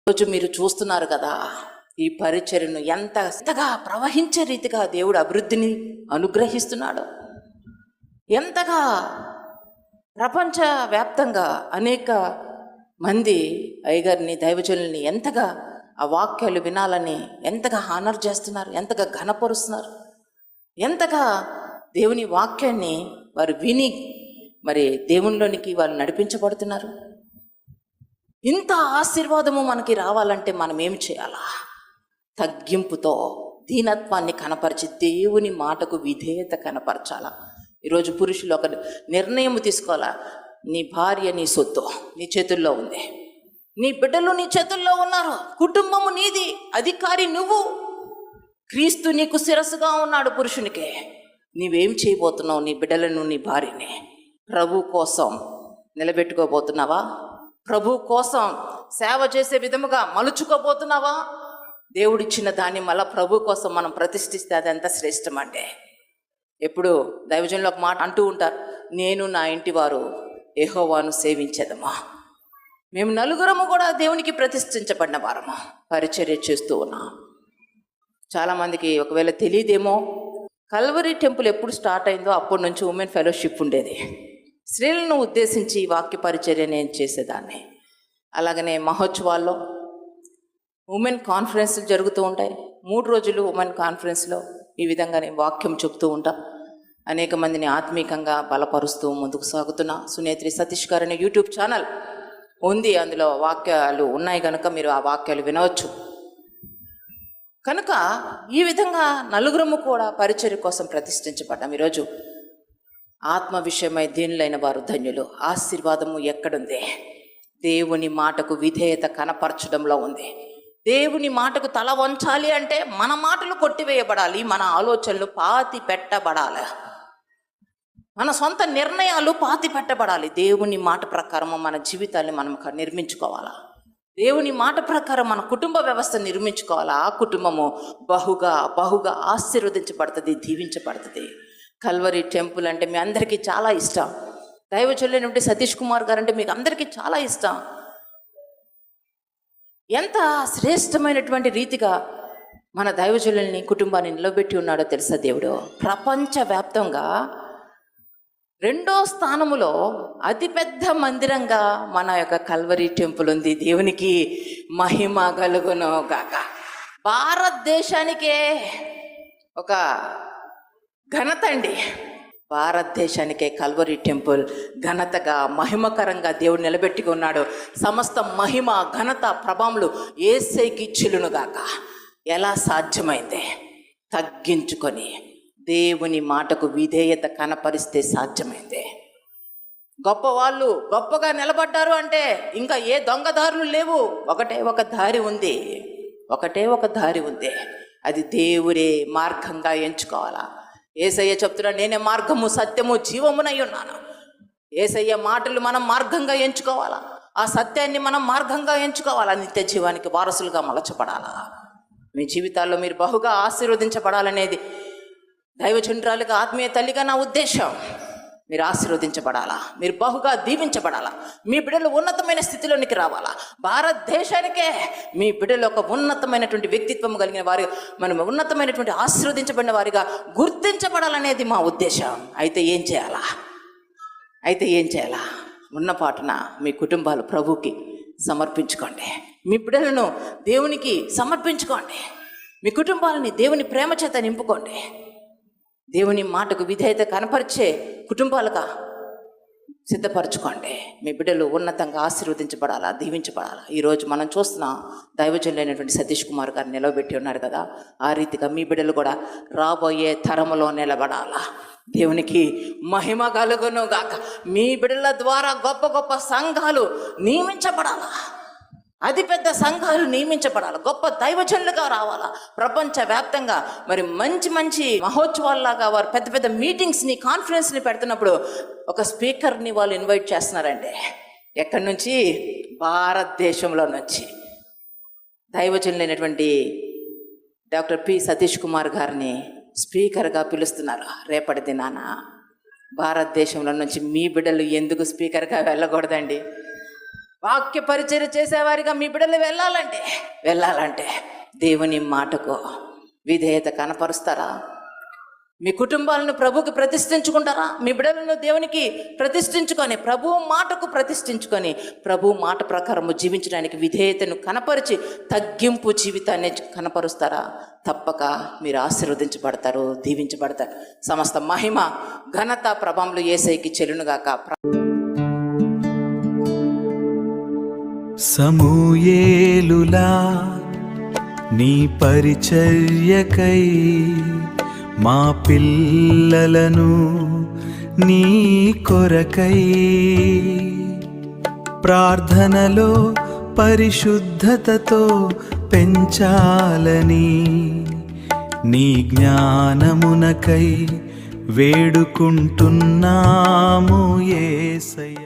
రోజు మీరు చూస్తున్నారు కదా, ఈ పరిచర్యను ఎంతగా ప్రవహించే రీతిగా దేవుడు అభివృద్ధిని అనుగ్రహిస్తున్నాడు. ఎంతగా ప్రపంచ వ్యాప్తంగా అనేక మంది అయ్యగారిని, దైవజనుల్ని ఎంతగా ఆ వాక్యాలు వినాలని ఎంతగా హానర్ చేస్తున్నారు, ఎంతగా ఘనపరుస్తున్నారు, ఎంతగా దేవుని వాక్యాన్ని వారు విని మరి దేవునిలోనికి వారు నడిపించబడుతున్నారు. ఇంత ఆశీర్వాదము మనకి రావాలంటే మనం ఏం చేయాలా? తగ్గింపుతో దీనత్వాన్ని కనపరిచి దేవుని మాటకు విధేయత కనపరచాలా. ఈరోజు పురుషులు ఒక నిర్ణయం తీసుకోవాలా. నీ భార్య నీ సొత్తు నీ చేతుల్లో ఉంది, నీ బిడ్డలు నీ చేతుల్లో ఉన్నారు, కుటుంబము నీది, అధికారి నువ్వు, క్రీస్తు నీకు శిరస్సుగా ఉన్నాడు పురుషునికే. నీవేం చేయబోతున్నావు? నీ బిడ్డలను, నీ భార్యని ప్రభు కోసం నిలబెట్టుకోబోతున్నావా? ప్రభు కోసం సేవ చేసే విధముగా మలుచుకోబోతున్నావా? దేవుడిచ్చిన దాన్ని మళ్ళా ప్రభు కోసం మనం ప్రతిష్ఠిస్తే అది ఎంత శ్రేష్టం అంటే, ఎప్పుడు దైవజనులు ఒక మాట అంటూ ఉంటారు, నేను నా ఇంటి వారు యెహోవాను సేవించేదమా. మేము నలుగురము కూడా దేవునికి ప్రతిష్ఠించబడిన వారము, పరిచర్య చేస్తూ ఉన్నాం. చాలామందికి ఒకవేళ తెలియదేమో, కల్వరీ టెంపుల్ ఎప్పుడు స్టార్ట్ అయిందో అప్పటి నుంచి ఉమెన్ ఫెలోషిప్ ఉండేది. స్త్రీలను ఉద్దేశించి వాక్య పరిచర్య నేను చేసేదాన్ని. అలాగనే మహోత్సవాల్లో ఉమెన్ కాన్ఫరెన్స్లు జరుగుతూ ఉంటాయి. 3 రోజులు ఉమెన్ కాన్ఫరెన్స్లో ఈ విధంగా నేను వాక్యం చెప్తూ ఉంటా. అనేక మందిని ఆత్మీకంగా బలపరుస్తూ ముందుకు సాగుతున్నా. సునేత్రి సతీష్ గారు అనే యూట్యూబ్ ఛానల్ ఉంది, అందులో వాక్యాలు ఉన్నాయి కనుక మీరు ఆ వాక్యాలు వినవచ్చు. కనుక ఈ విధంగా నలుగురము కూడా పరిచర్య కోసం ప్రతిష్ఠించబడ్డాం. ఈరోజు ఆత్మ విషయమై దీనులైన వారు ధన్యులు. ఆశీర్వాదము ఎక్కడుంది? దేవుని మాటకు విధేయత కనపరచడంలో ఉంది. దేవుని మాటకు తల వంచాలి అంటే మన మాటలు కొట్టివేయబడాలి, మన ఆలోచనలు పాతి పెట్టబడాలి, మన సొంత నిర్ణయాలు పాతి పెట్టబడాలి. దేవుని మాట ప్రకారం మన జీవితాన్ని మనం నిర్మించుకోవాలా. దేవుని మాట ప్రకారం మన కుటుంబ వ్యవస్థ నిర్మించుకోవాలా. ఆ కుటుంబము బహుగా ఆశీర్వదించబడుతుంది, దీవించబడుతుంది. కల్వరీ టెంపుల్ అంటే మీ అందరికీ చాలా ఇష్టం. దైవజనులైన సతీష్ కుమార్ గారు అంటే మీకు అందరికీ చాలా ఇష్టం. ఎంత శ్రేష్టమైనటువంటి రీతిగా మన దైవజనులని, కుటుంబాన్ని నిలబెట్టి ఉన్నాడో తెలుసా దేవుడు. ప్రపంచవ్యాప్తంగా 2వ స్థానములో అతిపెద్ద మందిరంగా మన యొక్క కల్వరీ టెంపుల్ ఉంది. దేవునికి మహిమ కలుగును గాక. భారతదేశానికే ఒక ఘనత అండి. భారతదేశానికే కల్వరీ టెంపుల్ ఘనతగా, మహిమకరంగా దేవుడు నిలబెట్టుకు ఉన్నాడు. సమస్త మహిమ, ఘనత, ప్రభావములు యేసయ్యకి చెల్లును గాక. ఎలా సాధ్యమైంది? తగ్గించుకొని దేవుని మాటకు విధేయత కనపరిస్తే సాధ్యమైంది. గొప్పవాళ్ళు గొప్పగా నిలబడ్డారు అంటే ఇంకా ఏ దొంగదారులు లేవు. ఒకటే ఒక దారి ఉంది, అది దేవుడే మార్గంగా ఎంచుకోవాలా. యేసయ్య చెప్తున్నాడు, నేనే మార్గము, సత్యము, జీవమునై ఉన్నాను. యేసయ్య మాటలు మనం మార్గంగా ఎంచుకోవాలా. ఆ సత్యాన్ని మనం మార్గంగా ఎంచుకోవాలా. నిత్య జీవానికి వారసులుగా మలచబడాలా. మీ జీవితాల్లో మీరు బహుగా ఆశీర్వదించబడాలనేది దైవజనురాలుగా, ఆత్మీయ తల్లిగా నా ఉద్దేశం. మీరు ఆశీర్వదించబడాలా, మీరు బహుగా దీవించబడాలా, మీ బిడ్డలు ఉన్నతమైన స్థితిలోనికి రావాలా. భారతదేశానికే మీ బిడ్డలు ఒక ఉన్నతమైనటువంటి వ్యక్తిత్వం కలిగిన వారు, మనం ఉన్నతమైనటువంటి ఆశీర్వదించబడిన వారిగా గుర్తించబడాలనేది మా ఉద్దేశం. అయితే ఏం చేయాలా? ఉన్న పాటున మీ కుటుంబాలు ప్రభువుకి సమర్పించుకోండి. మీ బిడ్డలను దేవునికి సమర్పించుకోండి. మీ కుటుంబాలని దేవుని ప్రేమ చేత నింపుకోండి. దేవుని మాటకు విధేయత కనపరిచే కుటుంబాలుగా సిద్ధపరచుకోండి. మీ బిడ్డలు ఉన్నతంగా ఆశీర్వదించబడాలా, దీవించబడాలా. ఈరోజు మనం చూస్తున్నాం, దైవజనులైనటువంటి సతీష్ కుమార్ గారు నిలవబెట్టి ఉన్నారు కదా. ఆ రీతిగా మీ బిడ్డలు కూడా రాబోయే తరములో నిలబడాలా. దేవునికి మహిమ కలుగును గాక. మీ బిడ్డల ద్వారా గొప్ప గొప్ప సంఘాలు నియమించబడాలా, అతిపెద్ద సంఘాలు నియమించబడాలి, గొప్ప దైవజనులుగా రావాలా. ప్రపంచవ్యాప్తంగా మరి మంచి మహోత్సవాల్లాగా వారు పెద్ద పెద్ద మీటింగ్స్ని, కాన్ఫరెన్స్ని పెడుతున్నప్పుడు ఒక స్పీకర్ని వాళ్ళు ఇన్వైట్ చేస్తున్నారండి. ఎక్కడి నుంచి? భారతదేశంలో నుంచి. దైవజనులైనటువంటి డాక్టర్ పి సతీష్ కుమార్ గారిని స్పీకర్గా పిలుస్తున్నారు. రేపటి దినాన భారతదేశంలో నుంచి మీ బిడ్డలు ఎందుకు స్పీకర్గా వెళ్ళకూడదండి? వాక్య పరిచర్య చేసేవారిగా మీ బిడ్డలు వెళ్ళాలంటే దేవుని మాటకు విధేయత కనపరుస్తారా? మీ కుటుంబాలను ప్రభువుకి ప్రతిష్ఠించుకుంటారా? మీ బిడ్డలను దేవునికి ప్రతిష్ఠించుకొని, ప్రభు మాటకు ప్రతిష్ఠించుకొని, ప్రభు మాట ప్రకారము జీవించడానికి విధేయతను కనపరిచి తగ్గింపు జీవితాన్ని కనపరుస్తారా? తప్పక మీరు ఆశీర్వదించబడతారు, దీవించబడతారు. సమస్త మహిమ ఘనత ప్రభావములు యేసయ్యకి చెల్లునుగాక. సమూయేలులా నీ పరిచర్యకై మా పిల్లలను నీ కొరకై ప్రార్థనలో పరిశుద్ధతతో పెంచాలని నీ జ్ఞానమునకై వేడుకుంటున్నాము యేసయ్యా.